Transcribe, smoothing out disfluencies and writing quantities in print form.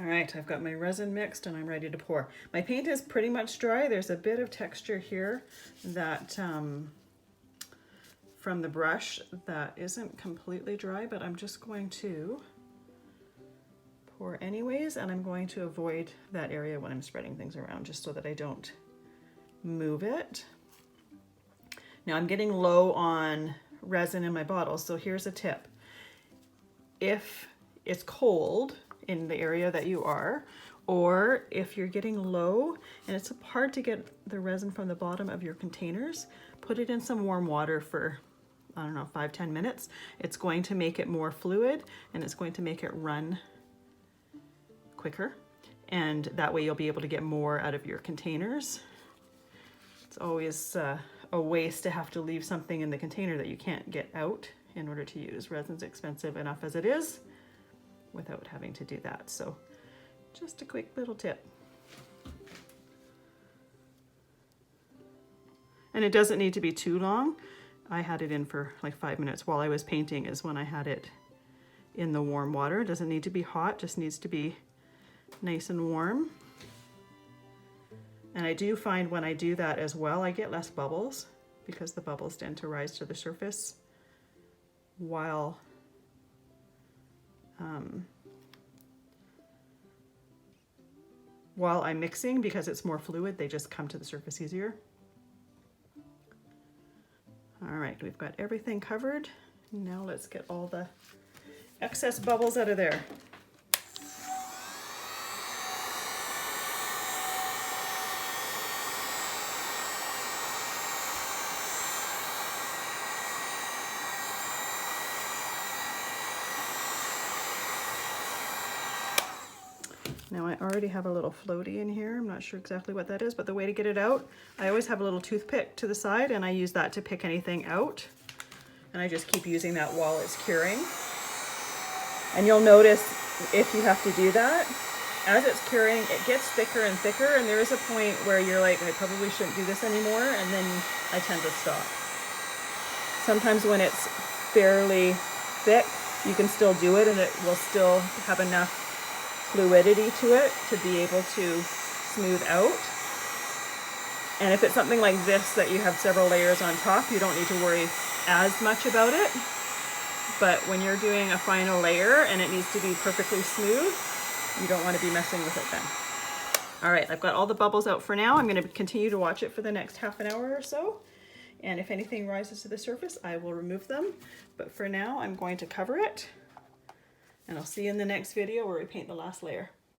right, I've got my resin mixed and I'm ready to pour. My paint is pretty much dry. There's a bit of texture here that from the brush that isn't completely dry, but I'm just going to pour anyways, and I'm going to avoid that area when I'm spreading things around just so that I don't move it. Now I'm getting low on resin in my bottle, so here's a tip. If it's cold in the area that you are, or if you're getting low and it's hard to get the resin from the bottom of your containers, put it in some warm water for, I don't know, 5-10 minutes. It's going to make it more fluid and it's going to make it run quicker, and that way you'll be able to get more out of your containers. It's always a waste to have to leave something in the container that you can't get out in order to use. Resin's expensive enough as it is without having to do that. So just a quick little tip. And it doesn't need to be too long. I had it in for like 5 minutes while I was painting is when I had it in the warm water. It doesn't need to be hot, just needs to be nice and warm. And I do find when I do that as well, I get less bubbles because the bubbles tend to rise to the surface while I'm mixing, because it's more fluid, they just come to the surface easier. All right, we've got everything covered. Now let's get all the excess bubbles out of there. Now I already have a little floaty in here. I'm not sure exactly what that is, but the way to get it out, I always have a little toothpick to the side and I use that to pick anything out. And I just keep using that while it's curing. And you'll notice if you have to do that, as it's curing, it gets thicker and thicker, and there is a point where you're like, I probably shouldn't do this anymore, and then I tend to stop. Sometimes when it's fairly thick, you can still do it and it will still have enough fluidity to it to be able to smooth out. And if it's something like this that you have several layers on top, you don't need to worry as much about it. But when you're doing a final layer and it needs to be perfectly smooth, you don't want to be messing with it then. All right, I've got all the bubbles out for now. I'm going to continue to watch it for the next half an hour or so. And if anything rises to the surface, I will remove them. But for now, I'm going to cover it. And I'll see you in the next video where we paint the last layer.